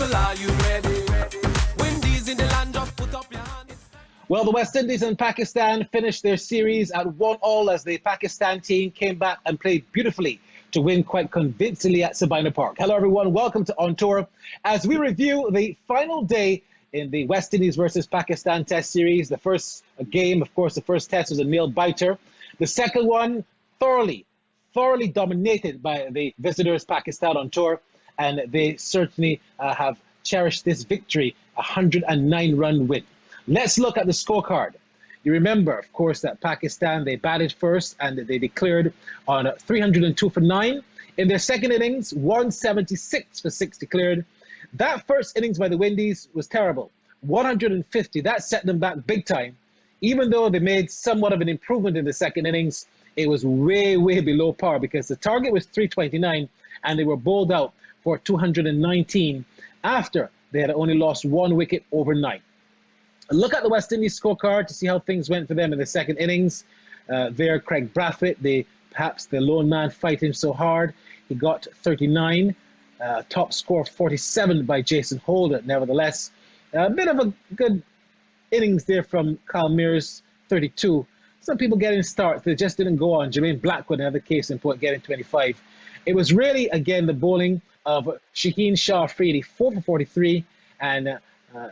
people, are you ready? Windies in the land, just put up your hands. Well, the West Indies and Pakistan finished their series at 1-1 as the Pakistan team came back and played beautifully to win quite convincingly at Sabina Park. Hello, everyone. Welcome to On Tour. As we review the final day in the West Indies versus Pakistan Test series, the first game, of course, the first test was a nail-biter. The second one, thoroughly dominated by the visitors, Pakistan, on tour, and they certainly have cherished this victory, a 109-run win. Let's look at the scorecard. You remember, of course, that Pakistan, they batted first and they declared on 302 for 9. In their second innings, 176 for 6 declared. That first innings by the Windies was terrible, 150. That set them back big time. Even though they made somewhat of an improvement in the second innings, it was way below par because the target was 329 and they were bowled out for 219 after they had only lost 1 wicket overnight. Look at the West Indies scorecard to see how things went for them in the second innings. There, Craig Brathwaite, perhaps the lone man fighting so hard. He got 39, top score 47 by Jason Holder. Nevertheless, a bit of a good innings there from Kyle Mears, 32. Some people getting starts, they just didn't go on. Jermaine Blackwood, another case in point, getting 25. It was really, again, the bowling of Shaheen Shah Afridi, 4 for 43, and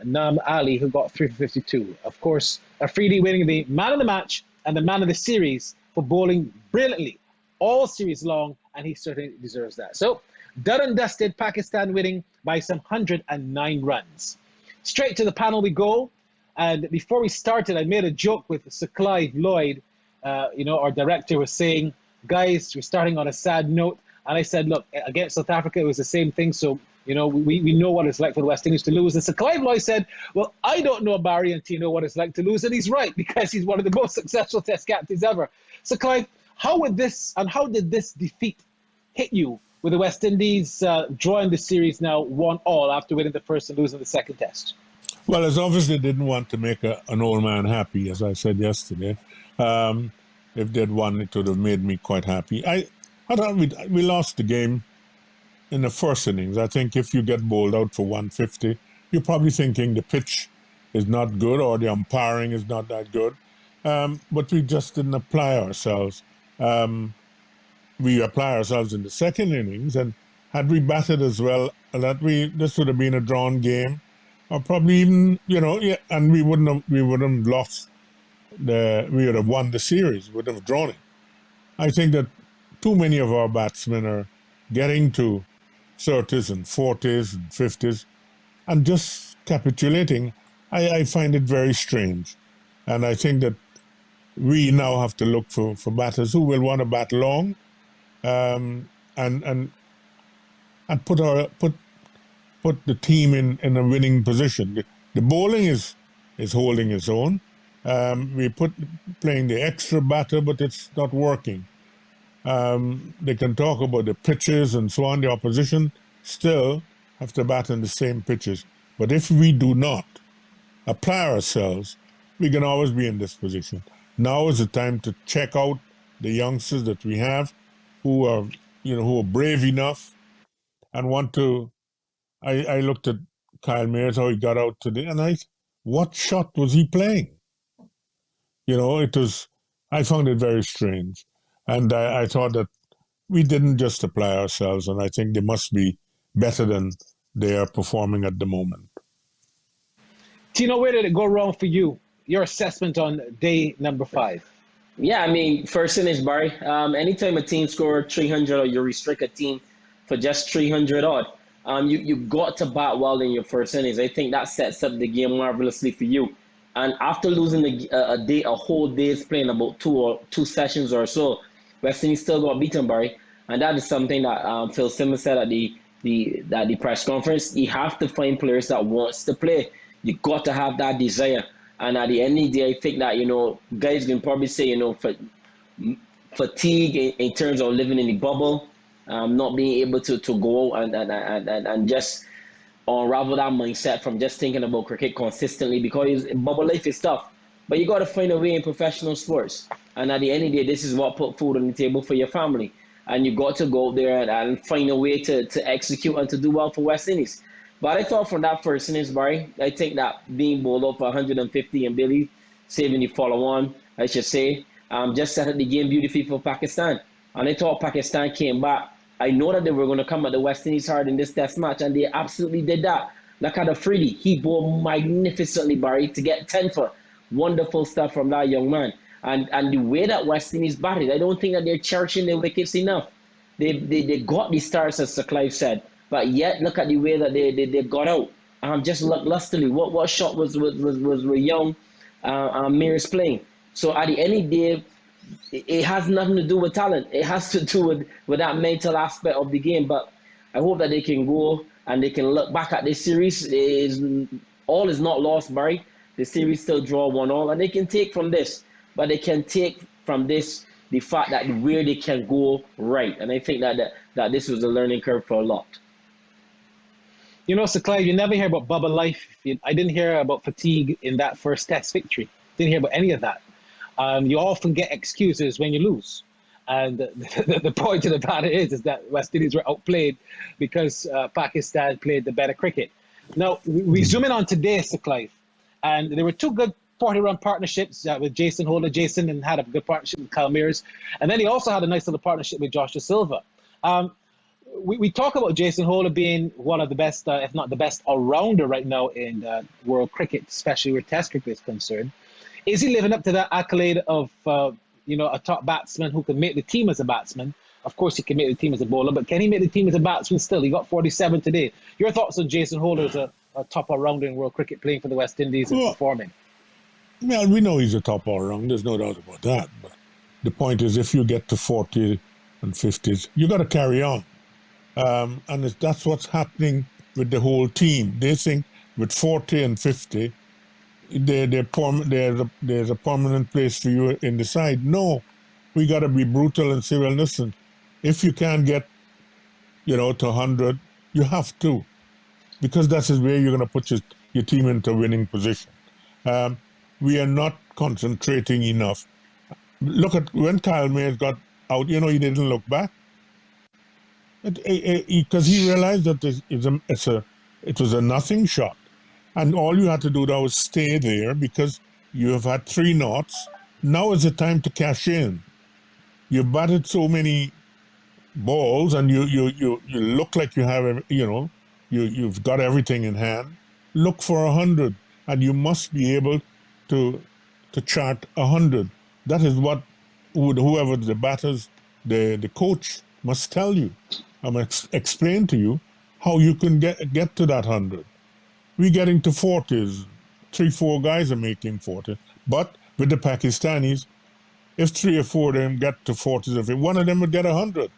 Nam Ali, who got 3 for 52. Of course, Afridi winning the man of the match and the man of the series for bowling brilliantly all series long, and he certainly deserves that. So, done and dusted, Pakistan winning by some 109 runs. Straight to the panel we go. And before we started, I made a joke with Sir Clive Lloyd. Our director was saying, guys, we're starting on a sad note. And I said, look, against South Africa, it was the same thing. So, we know what it's like for the West Indies to lose. And Sir Clive Lloyd said, well, I don't know, Barry and Tino, what it's like to lose. And he's right, because he's one of the most successful Test captains ever. So, Clive, how did this defeat hit you with the West Indies drawing the series now 1-1 after winning the first and losing the second Test? Well, as obviously didn't want to make an old man happy, as I said yesterday. If they'd won, it would have made me quite happy. I thought we lost the game in the first innings. I think if you get bowled out for 150, you're probably thinking the pitch is not good or the umpiring is not that good. But we just didn't apply ourselves. We apply ourselves in the second innings, and had we batted as well, this would have been a drawn game. Or probably even, and we wouldn't have lost we would have won the series, would have drawn it. I think that too many of our batsmen are getting to 30s and 40s and 50s and just capitulating. I find it very strange. And I think that we now have to look for batters who will want to bat long and put the team in a winning position. The bowling is holding its own. We playing the extra batter, but it's not working. They can talk about the pitches and so on. The opposition still have to bat on the same pitches. But if we do not apply ourselves, we can always be in this position. Now is the time to check out the youngsters that we have who are brave enough and want to. I looked at Kyle Mears, how he got out today, and what shot was he playing? I found it very strange. And I thought that we didn't just apply ourselves, and I think they must be better than they are performing at the moment. Tino, where did it go wrong for you? Your assessment on day number 5. Yeah, first innings, Barry. Anytime a team scored 300 or you restrict a team for just 300 odd, you got to bat well in your first innings. I think that sets up the game marvelously for you. And after losing a whole day's playing, about two sessions or so, West Indies still got beaten, Barry. And that is something that Phil Simmons said at the press conference. You have to find players that wants to play. You got to have that desire. And at the end of the day, I think that, guys can probably say, fatigue in terms of living in the bubble, not being able to go out and just unravel that mindset from just thinking about cricket consistently, because bubble life is tough. But you got to find a way in professional sports. And at the end of the day, this is what put food on the table for your family. And you got to go out there and find a way to execute and to do well for West Indies. But I thought from that first innings, Barry, I think that being bowled up for 150 and Billy saving the follow on, I should say, just set up the game beautifully for Pakistan. And I thought Pakistan came back. I know that they were going to come at the West Indies hard in this test match, and they absolutely did that. Look at Afridi. He bowled magnificently, Barry, to get 10 for. Wonderful stuff from that young man. And the way that West Indies batted, I don't think that they're cherishing their wickets enough. They got the stars, as Sir Clive said, but yet look at the way that they got out. Just lustily. What shot was young Mir's playing? So at the end of the day, it has nothing to do with talent. It has to do with that mental aspect of the game. But I hope that they can go and they can look back at this series. All is not lost, Barry. The series still draw 1-1, and they can take from this. But they can take from this the fact that where they can go right. And I think that this was a learning curve for a lot. You know, Sir Clive, you never hear about Bubba life. I didn't hear about fatigue in that first test victory. Didn't hear about any of that. You often get excuses when you lose. And the point of the matter is that West Indies were outplayed because Pakistan played the better cricket. Now, we zoom in on today, Sir Clive, and there were two good 40-run partnerships with Jason Holder. Jason and had a good partnership with Kyle Mears. And then he also had a nice little partnership with Josh Da Silva. We talk about Jason Holder being one of the best, if not the best all-rounder right now in world cricket, especially where Test cricket is concerned. Is he living up to that accolade of, a top batsman who can make the team as a batsman? Of course, he can make the team as a bowler, but can he make the team as a batsman still? He got 47 today. Your thoughts on Jason Holder as a top all-rounder in world cricket, playing for the West Indies and performing? Well, we know he's a top all-rounder. There's no doubt about that. But the point is, if you get to 40 and 50s, you got to carry on. And that's what's happening with the whole team. They think with 40 and 50, there's a permanent place for you in the side. No, we got to be brutal and say, well, listen, if you can't get, to 100, you have to, because that's where you're going to put your team into a winning position. We are not concentrating enough. Look at when Kyle Mears got out, he didn't look back. Because he realized that it was a nothing shot. And all you had to do now was stay there because you have had 3 knots. Now is the time to cash in. You've batted so many balls and you look like you have, you've got everything in hand. Look for 100, and you must be able to chart 100. That is what whoever the batters, the coach must tell you. I'm going to explain to you how you can get to that 100. We're getting to 40s. 3-4 guys are making 40. But with the Pakistanis, if 3 or 4 of them get to 40s, if one of them would get 100,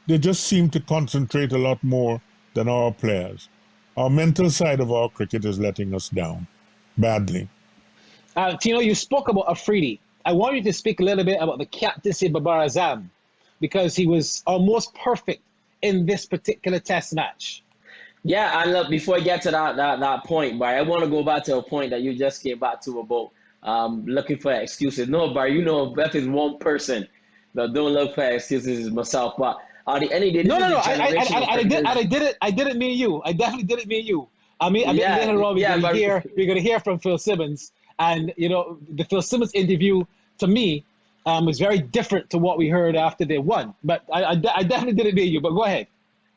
they just seem to concentrate a lot more than our players. Our mental side of our cricket is letting us down badly. Tino, you spoke about Afridi. I want you to speak a little bit about the captaincy of Babar Azam, because he was almost perfect in this particular test match. Yeah, and look, before I get to that point, Barry, I want to go back to a point that you just came back to about looking for excuses. No, Barry, if it's one person that don't look for excuses is myself. But at the end of the day, I didn't mean you. I definitely didn't mean you. I mean, later on we're going to hear from Phil Simmons, and the Phil Simmons interview to me was very different to what we heard after they won. But I definitely didn't mean you. But go ahead.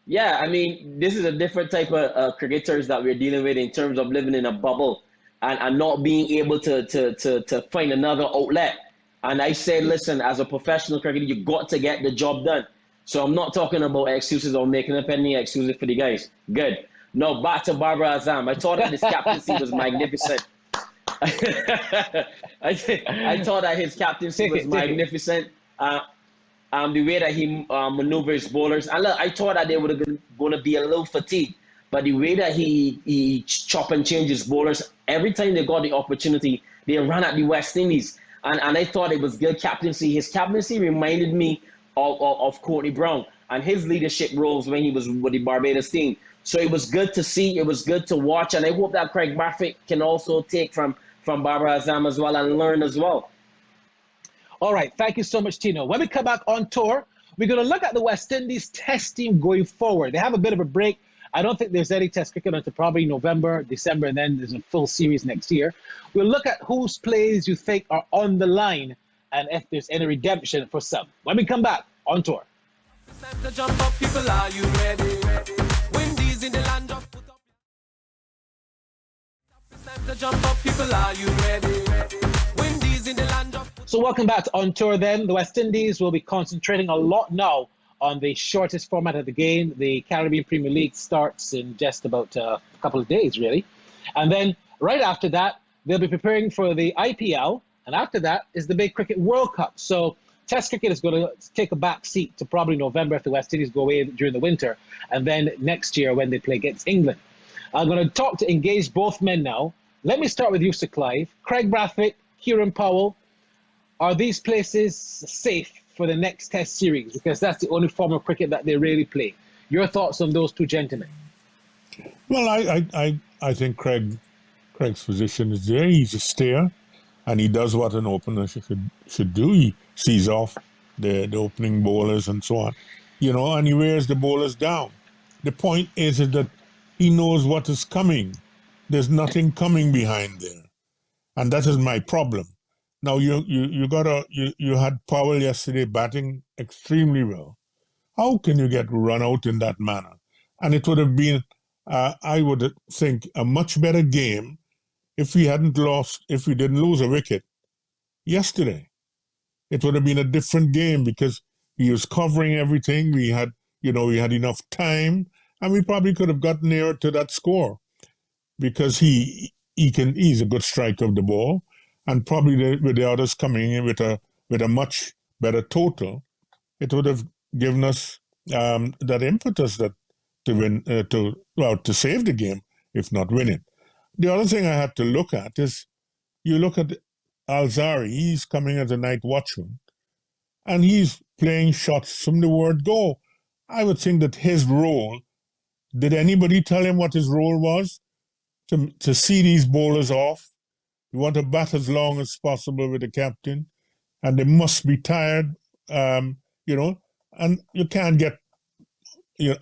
Yeah, I mean, this is a different type of cricketers that we're dealing with in terms of living in a bubble and not being able to find another outlet. And I said, listen, as a professional cricketer, you got to get the job done. So I'm not talking about excuses or making up any excuses for the guys. Good. No, back to Barbara Azam. I thought that his captaincy was magnificent. I thought that his captaincy was magnificent. The way that he maneuvers bowlers. And look, I thought that they would have been going to be a little fatigued. But the way that he chop and changes bowlers, every time they got the opportunity, they ran at the West Indies. And I thought it was good captaincy. His captaincy reminded me of Courtney Brown and his leadership roles when he was with the Barbados team. So it was good to see. It was good to watch. And I hope that Craig Barfitt can also take from Barbara Azam as well and learn as well. All right. Thank you so much, Tino. When we come back on tour, we're going to look at the West Indies test team going forward. They have a bit of a break I don't think there's any Test cricket until probably November, December, and then there's a full series next year. We'll look at whose plays you think are on the line and if there's any redemption for some. When we come back on tour. It's time to jump up, people, are you ready? Windies in the land of put up. It's time to jump up, people, are you ready? Windies in the land of. So welcome back to On Tour then. The West Indies will be concentrating a lot now on the shortest format of the game. The Caribbean Premier League starts in just about a couple of days, really. And then right after that, they'll be preparing for the IPL. And after that is the big Cricket World Cup. So Test cricket is going to take a back seat to probably November if the West Indies go away during the winter, and then next year when they play against England. I'm going to talk to engage both men now. Let me start with you, Sir Clive. Craig Brathwaite, Kieran Powell, are these places safe for the next Test series? Because that's the only form of cricket that they really play. Your thoughts on those two gentlemen? Well, I think Craig's position is there. He's a stayer, and he does what an opener should do. He sees off the opening bowlers and so on, and he wears the bowlers down. The point is that he knows what is coming. There's nothing coming behind there, and that is my problem. Now you had Powell yesterday batting extremely well. How can you get run out in that manner? And it would have been, I would think, a much better game if we didn't lose a wicket yesterday. It would have been a different game because he was covering everything. We had enough time, and we probably could have got nearer to that score because he's a good striker of the ball, and probably with the others coming in with a much better total, it would have given us that impetus to win to save the game, if not win it. The other thing I had to look at is you look at Alzari. He's coming as a night watchman, and he's playing shots from the word go. I would think that his role, did anybody tell him what his role was? To see these bowlers off. You want to bat as long as possible with the captain, and they must be tired, and you can't get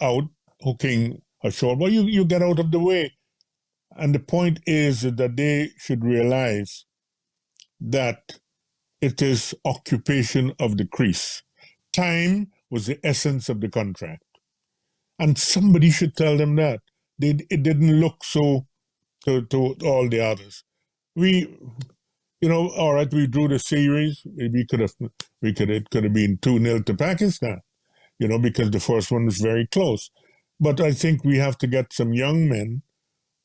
out hooking a short ball. You get out of the way. And the point is that they should realize that it is occupation of the crease. Time was the essence of the contract. And somebody should tell them that. It didn't look so to all the others. All right, we drew the series. It could have been 2-0 to Pakistan, because the first one was very close. But I think we have to get some young men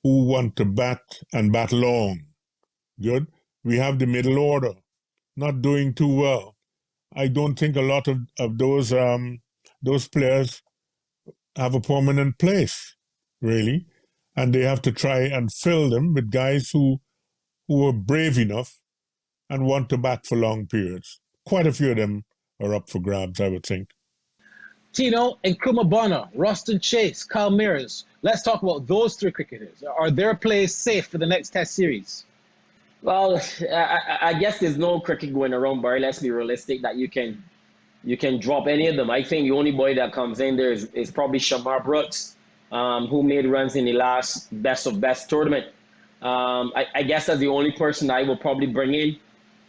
who want to bat and bat long. Good. We have the middle order not doing too well. I don't think a lot of those players have a permanent place, really. And they have to try and fill them with guys who are brave enough and want to bat for long periods. Quite a few of them are up for grabs, I would think. Tino and Kumabona, Roston Chase, Kyle Mears. Let's talk about those three cricketers. Are their plays safe for the next Test series? Well, I guess there's no cricket going around, Barry. Let's be realistic that you can drop any of them. I think the only boy that comes in there is probably Shamar Brooks, who made runs in the last best of best tournament. I guess that's the only person I will probably bring in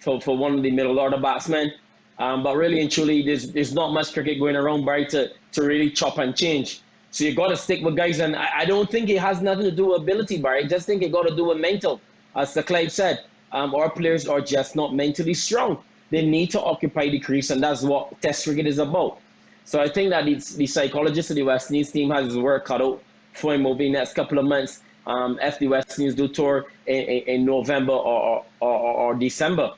for one of the middle order batsmen. But really and truly, there's not much cricket going around, Barry, to really chop and change. So you got to stick with guys, and I don't think it has nothing to do with ability, Barry. I just think it got to do with mental. As Sir Clive said, our players are just not mentally strong. They need to occupy the crease, and that's what Test cricket is about. So I think that the psychologist of the West Indies team has his work cut out for him over the next couple of months. If the West Indies do tour in November or December.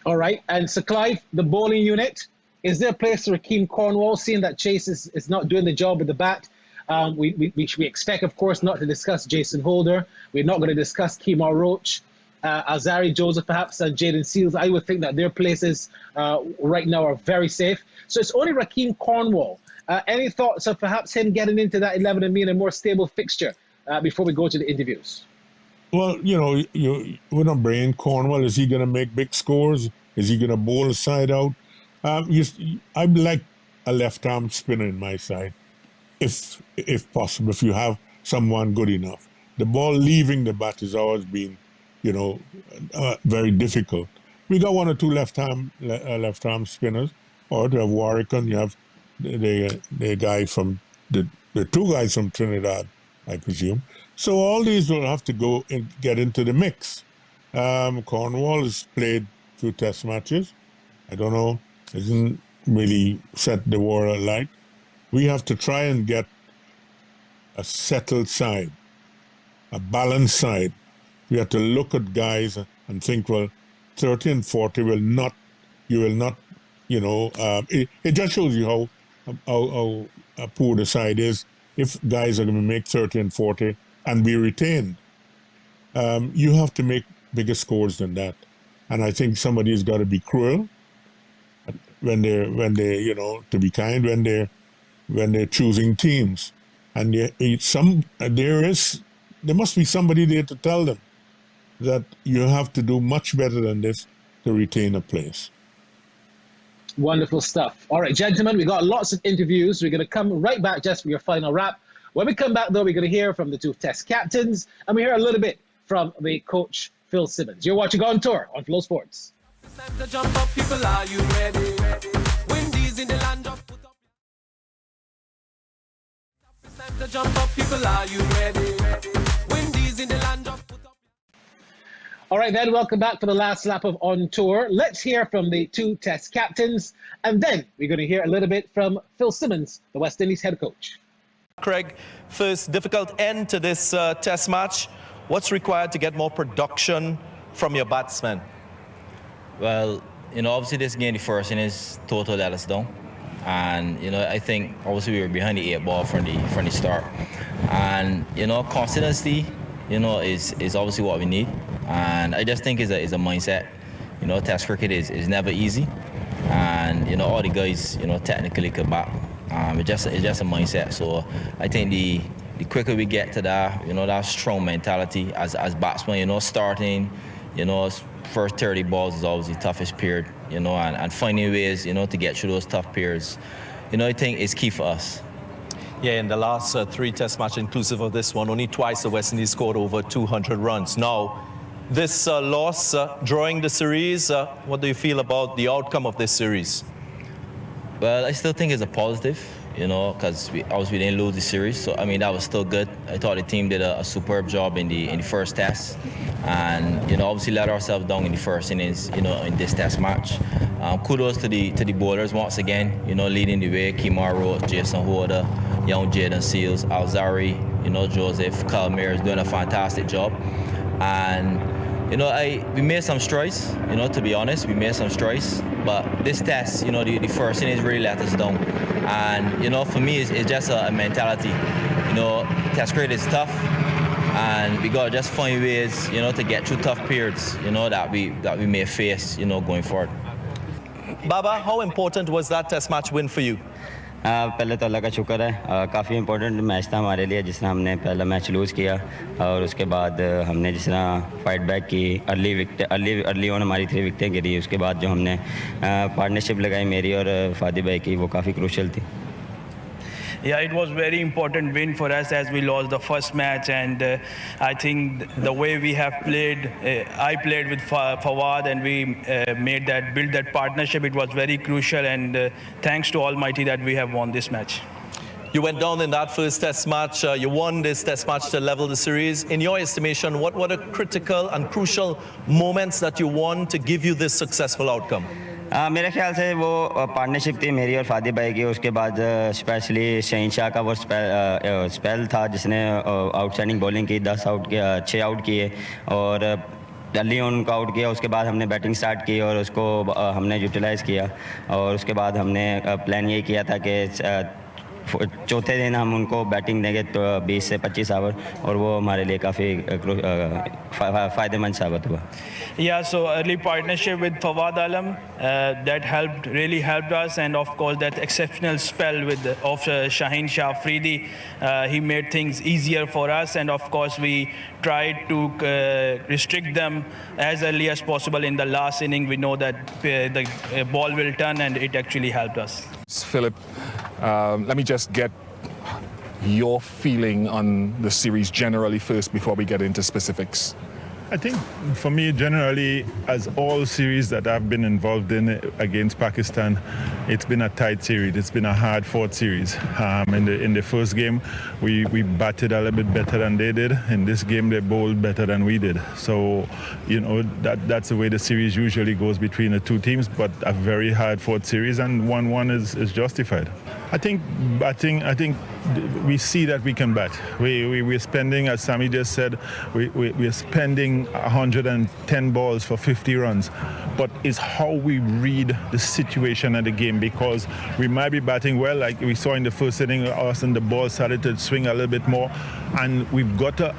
All right. And Sir Clive, the bowling unit, is there a place for Rakeem Cornwall, seeing that Chase is not doing the job with the bat? We expect, of course, not to discuss Jason Holder. We're not going to discuss Kemar Roach, Alzari Joseph, perhaps, and Jaden Seals. I would think that their places right now are very safe. So it's only Rakeem Cornwall. Any thoughts of perhaps him getting into that 11 and being a more stable fixture before we go to the interviews? Well, we're not bringing Cornwall. Is he going to make big scores? Is he going to bowl a side out? I'd like a left-arm spinner in my side. if possible, if you have someone good enough. The ball leaving the bat has always been, very difficult. We got one or two left arm spinners, or to have Warwick, and you have the guy from the two guys from Trinidad, I presume. So all these will have to go and get into the mix. Cornwall has played a few test matches. I don't know, hasn't really set the world alight. We have to try and get a settled side, a balanced side. We have to look at guys and think, well, 30 and 40 will not, it just shows you how poor the side is if guys are going to make 30 and 40 and be retained. You have to make bigger scores than that. And I think somebody's got to be cruel when they're to be kind when they're choosing teams. And there must be somebody there to tell them that you have to do much better than this to retain a place. Wonderful stuff. All right, gentlemen, we got lots of interviews. We're going to come right back just for your final wrap. When we come back, though, we're going to hear from the two test captains, and we hear a little bit from the coach, Phil Simmons. You're watching On Tour on FlowSports. It's time to jump up, people, are you ready? Windies in the land of put up. It's time to jump up, people, are you ready? Windies in the land of put up. All right, then, welcome back for the last lap of On Tour. Let's hear from the two test captains, and then we're going to hear a little bit from Phil Simmons, the West Indies head coach. Craig, first difficult end to this test match. What's required to get more production from your batsmen? Well, obviously this game, the first innings, totally let us down. And, I think obviously we were behind the 8 ball from the start. And, consistency, is obviously what we need. And I just think it's a mindset. Test cricket is never easy. And, all the guys, technically could bat. It's just a mindset. So I think the quicker we get to that, that strong mentality as batsmen, starting, first 30 balls is always the toughest period, and finding ways, to get through those tough periods, I think is key for us. Yeah, in the last 3 test matches, inclusive of this one, only twice the West Indies scored over 200 runs. Now, this loss, drawing the series, what do you feel about the outcome of this series? Well, I still think it's a positive, because we didn't lose the series. So, that was still good. I thought the team did a superb job in the first test. And, obviously let ourselves down in the first innings, in this test match. Kudos to the bowlers once again, leading the way. Kemar Roach, Jason Horder, young Jaden Seals, Alzari, Joseph, Kalmir is doing a fantastic job. And, we made some strides, to be honest, we made some strides. But this test, the first innings really let us down. And, for me, it's just a mentality. Test cricket is tough. And we got to just find ways, to get through tough periods, that we may face, going forward. Baba, how important was that test match win for you? पहले तो अल्लाह का शुक्र है काफ़ी important match था हमारे लिए जिसने हमने पहला मैच लूज़ किया और उसके बाद हमने जिस तरह फाइट बैक की अर्ली ऑन हमारी 3 विकेटें गिरी उसके बाद जो हमने पार्टनरशिप लगाई मेरी और फादी भाई की वो काफ़ी क्रूशल थी. Yeah, it was very important win for us as we lost the first match, and I think the way we have played, I played with Fawad, and we built that partnership. It was very crucial, and thanks to Almighty that we have won this match. You went down in that first test match. You won this test match to level the series. In your estimation, what were the critical and crucial moments that you won to give you this successful outcome? मेरे ख्याल से वो partnership थी मेरी और फादी भाई की. उसके बाद स्पेशली शहीन शाह का वो स्पेल था जिसने आउटस्टैंडिंग बॉलिंग की 6 आउट किए और अर्ली उनको आउट किया. उसके बाद हमने बैटिंग स्टार्ट की और उसको हमने यूटिलाइज़ किया और उसके बाद हमने प्लान ये किया था कि चौथे दिन हम उनको बैटिंग देंगे तो 20 से 25 ओवर और वो हमारे लिए काफ़ी फ़ायदेमंद साबित हुआ. Yeah, so early partnership with Fawad Alam that really helped us, and of course that exceptional spell of Shaheen Shah Afridi, he made things easier for us, and of course we tried to restrict them as early as possible in the last inning. We know that the ball will turn, and it actually helped us. Philip, let me just get your feeling on the series generally first before we get into specifics? I think for me, generally, as all series that I've been involved in against Pakistan, it's been a tight series. It's been a hard-fought series. In the first game, we batted a little bit better than they did. In this game, they bowled better than we did. So, that's the way the series usually goes between the two teams. But a very hard-fought series, and 1-1 is justified. I think we see that we can bat. We're spending, as Sammy just said, we're spending 110 balls for 50 runs. But it's how we read the situation of the game, because we might be batting well, like we saw in the first inning, Austin, the ball started to swing a little bit more. And we've got to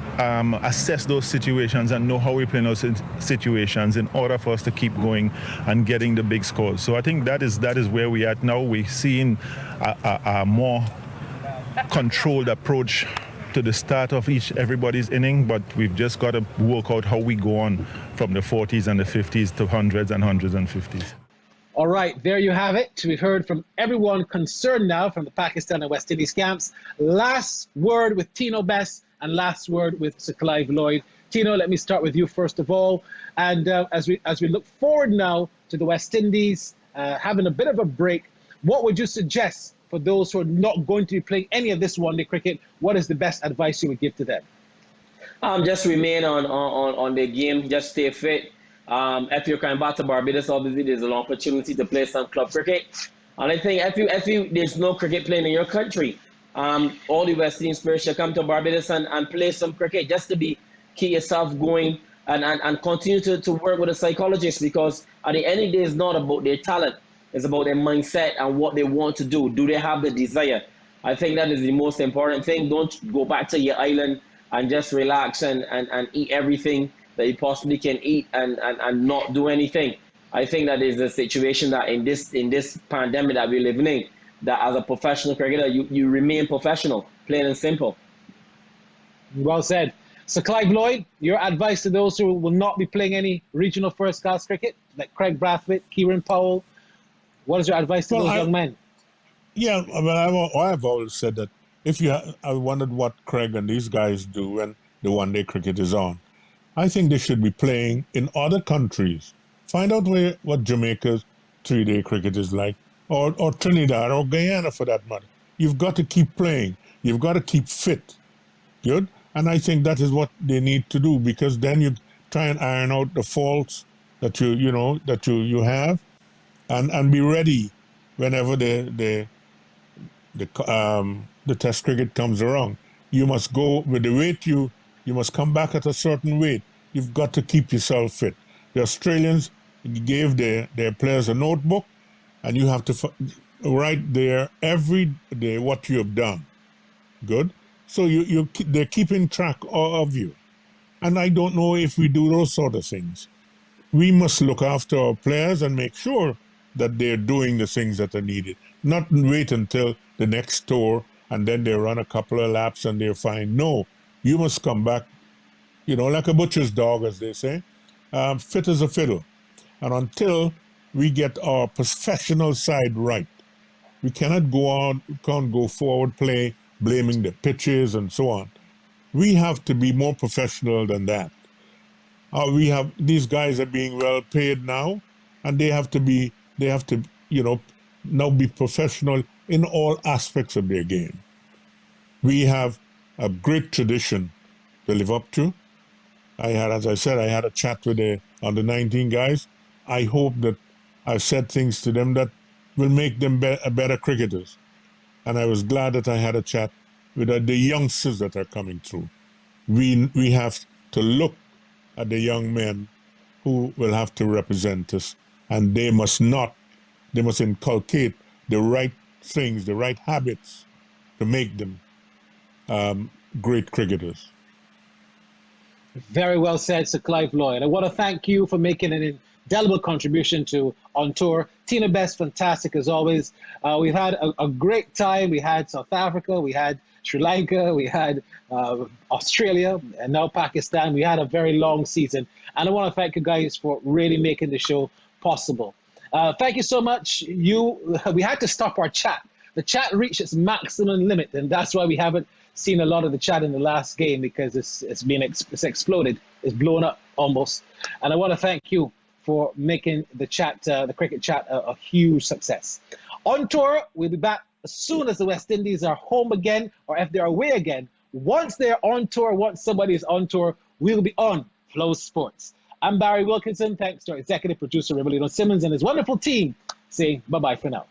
assess those situations and know how we play in those situations in order for us to keep going and getting the big scores. So I think that is where we're at now. We're seeing a more controlled approach to the start of everybody's inning, but we've just got to work out how we go on from the 40s and the 50s to hundreds and 50s. All right, there you have it. We've heard from everyone concerned now from the Pakistan and West Indies camps. Last word with Tino Best and last word with Sir Clive Lloyd. Tino, let me start with you first of all. And as we look forward now to the West Indies having a bit of a break, what would you suggest for those who are not going to be playing any of this one-day cricket? What is the best advice you would give to them? Just remain on the game. Just stay fit. If you're coming back to Barbados, obviously there's an opportunity to play some club cricket. And I think if there's no cricket playing in your country, all the West Indian players should come to Barbados and play some cricket just to keep yourself going and continue to work with a psychologist, because at the end of the day, it's not about their talent. It's about their mindset and what they want to do. Do they have the desire? I think that is the most important thing. Don't go back to your island and just relax and eat everything that you possibly can eat and not do anything. I think that is the situation that in this pandemic that we're living in, that as a professional cricketer, you remain professional, plain and simple. Well said. So Clive Lloyd, your advice to those who will not be playing any regional first-class cricket, like Craig Brathwaite, Kieran Powell, what is your advice to those young men? Yeah, I've always said that I wondered what Craig and these guys do when the one-day cricket is on. I think they should be playing in other countries. Find out what Jamaica's 3-day cricket is like, or Trinidad or Guyana for that matter. You've got to keep playing. You've got to keep fit. Good? And I think that is what they need to do, because then you try and iron out the faults that you have, and be ready whenever the Test cricket comes around. You must go with the weight. You must come back at a certain weight. You've got to keep yourself fit. The Australians gave their players a notebook, and you have to write there every day what you have done. Good. So they're keeping track of you. And I don't know if we do those sort of things. We must look after our players and make sure that they're doing the things that are needed. Not wait until the next tour and then they run a couple of laps and they're fine. No, you must come back, like a butcher's dog, as they say, fit as a fiddle. And until we get our professional side right, we can't go forward, play, blaming the pitches and so on. We have to be more professional than that. These guys are being well paid now, and they have to now be professional in all aspects of their game. We have a great tradition to live up to. As I said, I had a chat with the under-19 guys. I hope that I've said things to them that will make them better cricketers. And I was glad that I had a chat with the youngsters that are coming through. We have to look at the young men who will have to represent us, and they must inculcate the right things, the right habits to make them great cricketers. Very well said, Sir Clive Lloyd. I want to thank you for making an indelible contribution to On Tour. Tino Best, fantastic as always. We've had a great time. We had South Africa, we had Sri Lanka, we had Australia, and now Pakistan. We had a very long season. And I want to thank you guys for really making the show possible. Thank you so much. We had to stop our chat the chat reached its maximum limit, and that's why we haven't seen a lot of the chat in the last game, because it's exploded. It's blown up almost. And I want to thank you for making the chat, the cricket chat, a huge success. On tour, we'll be back as soon as the West Indies are home again, or if they're away again. Once they're on tour, once somebody is on tour, we'll be on Flow Sports. I'm Barry Wilkinson. Thanks to our executive producer, Revelino Simmons, and his wonderful team, saying bye-bye for now.